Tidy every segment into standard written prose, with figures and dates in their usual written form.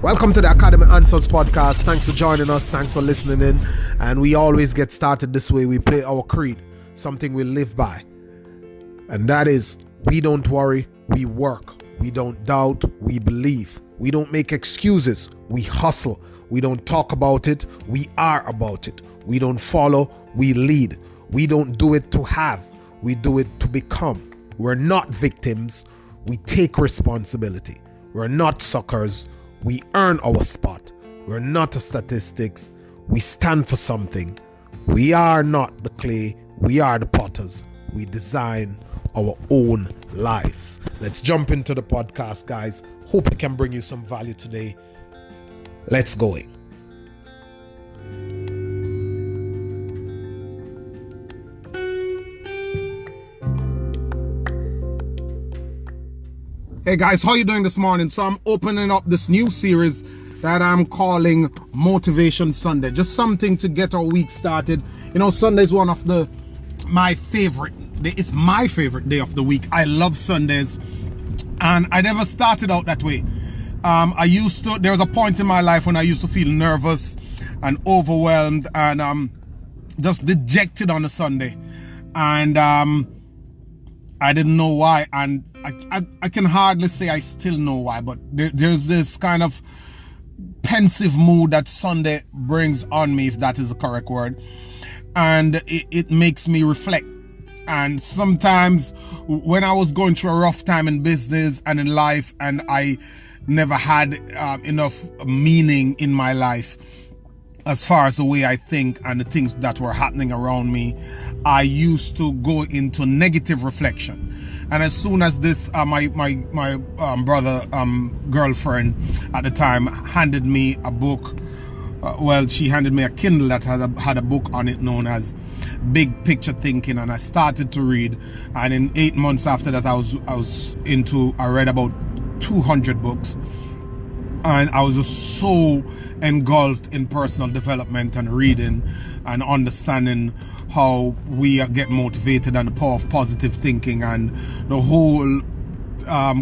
Welcome to the Academy Answers podcast. Thanks for joining us. Thanks for listening in. And we always get started this way. We play our creed, something we live by. And that is, we don't worry, we work. We don't doubt, we believe. We don't make excuses, we hustle. We don't talk about it, we are about it. We don't follow, we lead. We don't do it to have, we do it to become. We're not victims, we take responsibility. We're not suckers, we earn our spot. We're not a statistics, we stand for something. We are not the clay, we are the potters. We design our own lives. Let's jump into the podcast, guys. Hope it can bring you some value today. Let's go. Hey guys, how you doing this morning? So I'm opening up this new series that I'm calling Motivation Sunday. Just something to get our week started. You know, Sunday is one of my favorite. It's my favorite day of the week. I love Sundays, and I never started out that way. There was a point in my life when I used to feel nervous and overwhelmed and just dejected on a Sunday, and I didn't know why, and I can hardly say I still know why, but there's this kind of pensive mood that Sunday brings on me, if that is the correct word, and it makes me reflect. And sometimes when I was going through a rough time in business and in life, and I never had enough meaning in my life as far as the way I think and the things that were happening around me, I used to go into negative reflection. And as soon as this, my brother, girlfriend at the time handed me a book, she handed me a Kindle that had a book on it known as Big Picture Thinking, and I started to read. And in 8 months after that, I read about 200 books, and I was just so engulfed in personal development and reading and understanding how we get motivated and the power of positive thinking and the whole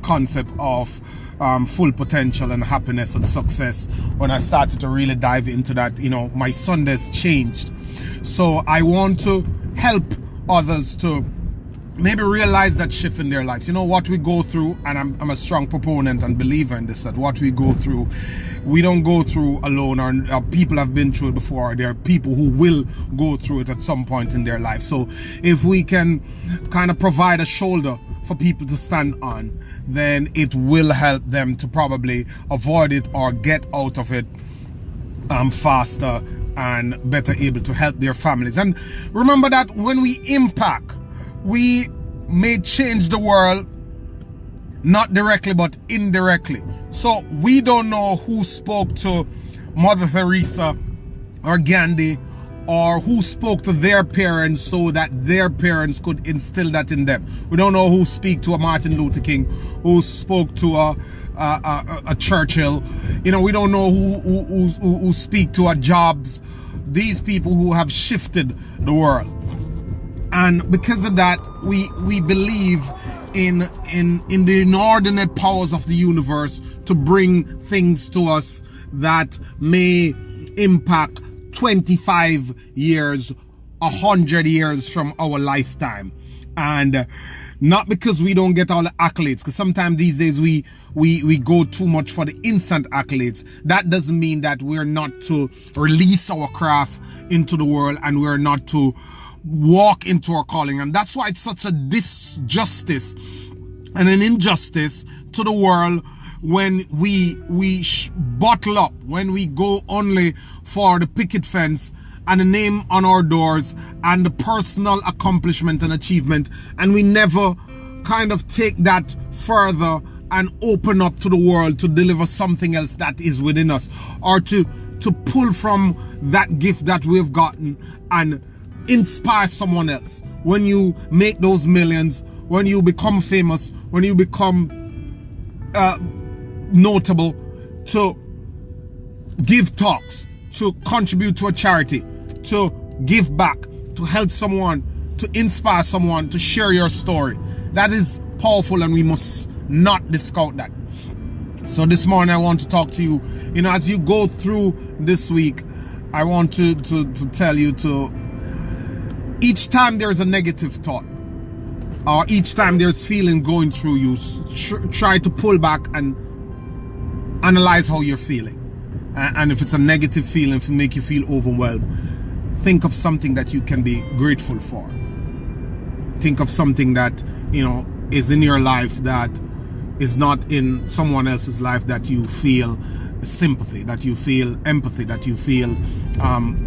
concept of full potential and happiness and success. When I started to really dive into that, you know, my Sundays changed. So I want to help others to maybe realize that shift in their lives. You know, what we go through, and I'm a strong proponent and believer in this, that what we go through, we don't go through alone, or people have been through it before. There are people who will go through it at some point in their life. So if we can kind of provide a shoulder for people to stand on, then it will help them to probably avoid it or get out of it faster and better able to help their families. And remember that when we impact, we may change the world, not directly but indirectly. So we don't know who spoke to Mother Teresa or Gandhi, or who spoke to their parents so that their parents could instill that in them. We don't know who spoke to a Martin Luther King, who spoke to a Churchill. You know, we don't know who speak to a Jobs. These people who have shifted the world. And because of that, we believe in the inordinate powers of the universe to bring things to us that may impact 25 years, 100 years from our lifetime. And not because we don't get all the accolades, because sometimes these days we go too much for the instant accolades. That doesn't mean that we're not to release our craft into the world and we're not to walk into our calling. And that's why it's such a disjustice and an injustice to the world when we bottle up, when we go only for the picket fence and the name on our doors and the personal accomplishment and achievement, and we never kind of take that further and open up to the world to deliver something else that is within us, or to pull from that gift that we've gotten and inspire someone else. When you make those millions, when you become famous, when you become notable, to give talks, to contribute to a charity, to give back, to help someone, to inspire someone, to share your story. That is powerful, and we must not discount that. So this morning I want to talk to you, as you go through this week, I want to tell you to, each time there's a negative thought, or each time there's feeling going through you, try to pull back and analyze how you're feeling. And if it's a negative feeling, if it make you feel overwhelmed, think of something that you can be grateful for. Think of something that, is in your life that is not in someone else's life, that you feel sympathy, that you feel empathy, that you feel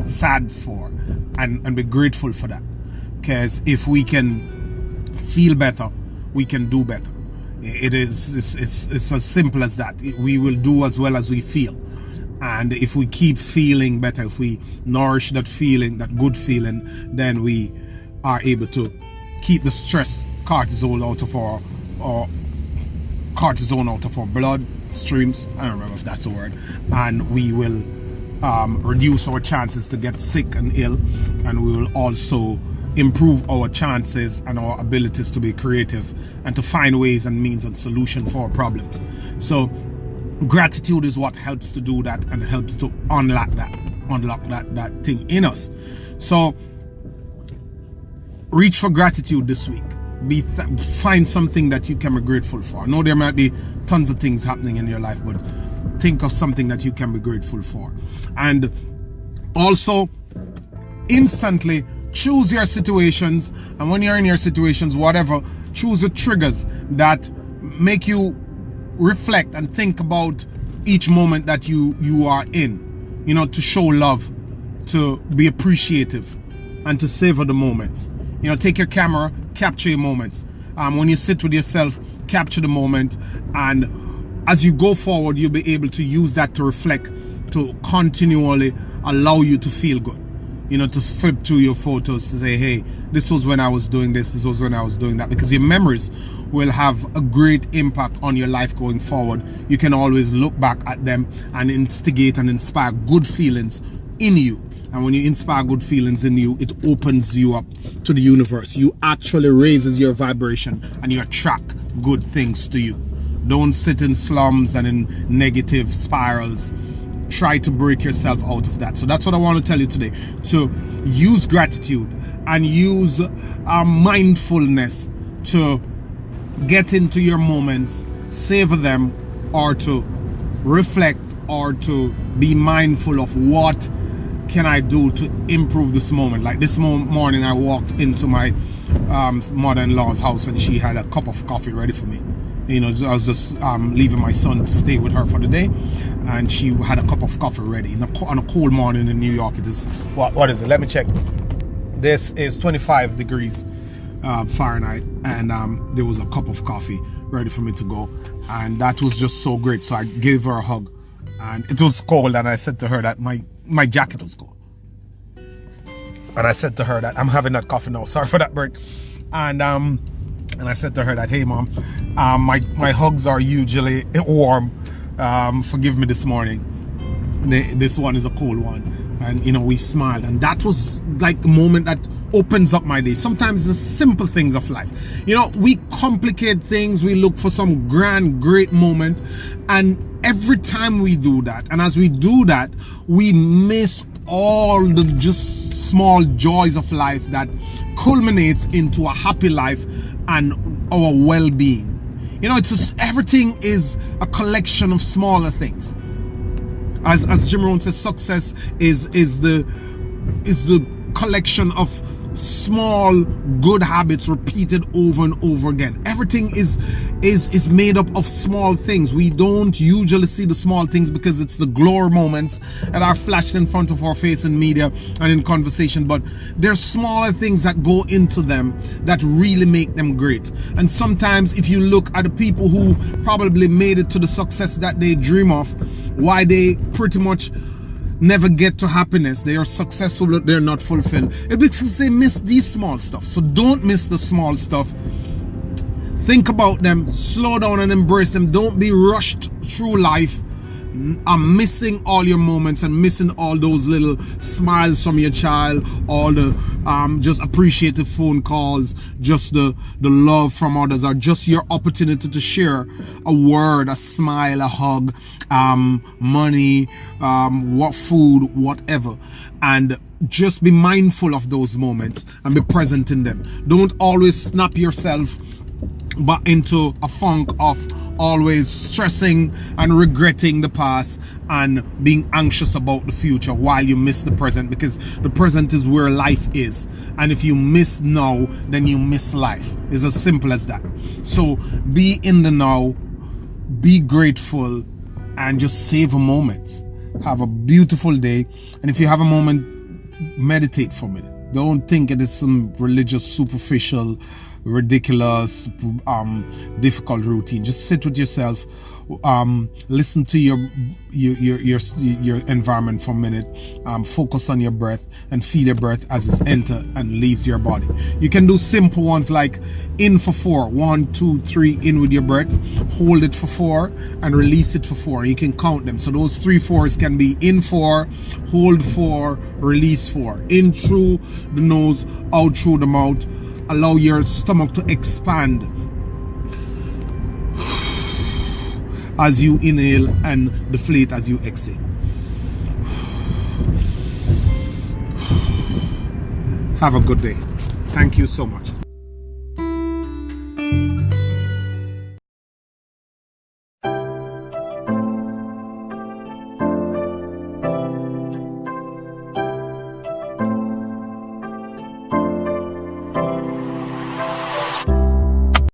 sad for, and be grateful for that. Because if we can feel better, we can do better. It's as simple as that. We will do as well as we feel. And if we keep feeling better, if we nourish that feeling, that good feeling, then we are able to keep the stress cortisol out of our blood streams. I don't remember if that's a word. And we will reduce our chances to get sick and ill, and we will also improve our chances and our abilities to be creative and to find ways and means and solution for our problems. So gratitude is what helps to do that, and helps to unlock that thing in us. So reach for gratitude this week. Find something that you can be grateful for. I know there might be tons of things happening in your life, but think of something that you can be grateful for. And also, instantly choose your situations, and when you're in your situations, whatever, choose the triggers that make you reflect and think about each moment that you are in, to show love, to be appreciative, and to savor the moments. Take your camera, capture your moments. When you sit with yourself, capture the moment, and as you go forward, you'll be able to use that to reflect, to continually allow you to feel good. To flip through your photos to say, hey, this was when I was doing this was when I was doing that, because your memories will have a great impact on your life going forward. You can always look back at them and instigate and inspire good feelings in you. And when you inspire good feelings in you, it opens you up to the universe. You actually raises your vibration, and you attract good things to you. Don't sit in slums and in negative spirals. Try to break yourself out of that. So that's what I want to tell you today, to use gratitude and use mindfulness to get into your moments, savor them, or to reflect, or to be mindful of what can I do to improve this moment. Like this morning I walked into my mother-in-law's house, and she had a cup of coffee ready for me. I was just leaving my son to stay with her for the day, and she had a cup of coffee ready. On a cold morning in New York, it is, what is it? Let me check. This is 25 degrees Fahrenheit, and there was a cup of coffee ready for me to go, and that was just so great. So I gave her a hug, and it was cold, and I said to her that my jacket was cold, and I said to her that I'm having that coffee now. Sorry for that break. And I said to her that, hey mom, my hugs are usually warm. Forgive me this morning. This one is a cold one. And we smiled, and that was like the moment that opens up my day. Sometimes the simple things of life. We complicate things, we look for some grand, great moment, and every time we do that, and as we do that, we miss all the just small joys of life that culminates into a happy life and our well-being. It's just, everything is a collection of smaller things. As Jim Rohn says, success is the collection of small good habits repeated over and over again. Everything is made up of small things. We don't usually see the small things because it's the glory moments that are flashed in front of our face in media and in conversation, but there's smaller things that go into them that really make them great. And sometimes if you look at the people who probably made it to the success that they dream of, why they pretty much never get to happiness, they are successful but they're not fulfilled, it's because they miss these small stuff. So don't miss the small stuff. Think about them, slow down and embrace them. Don't be rushed through life. missing all your moments and missing all those little smiles from your child, all the just appreciative phone calls, just the love from others, or just your opportunity to share a word, a smile, a hug, money, what food, whatever. And just be mindful of those moments and be present in them. Don't always snap yourself but into a funk of always stressing and regretting the past and being anxious about the future while you miss the present, because the present is where life is, and if you miss now, then you miss life. It's as simple as that. So be in the now, be grateful, and just savor moments. Have a beautiful day, and if you have a moment, meditate for a minute. Don't think it is some religious, superficial, ridiculous, difficult routine. Just sit with yourself, listen to your environment for a minute, focus on your breath and feel your breath as it enters and leaves your body. You can do simple ones like in for 4, 1, 2, 3, in with your breath, hold it for 4 and release it for 4. You can count them, so those 3 4s can be in 4, hold 4, release 4. In through the nose, out through the mouth. Allow your stomach to expand as you inhale and deflate as you exhale. Have a good day. Thank you so much.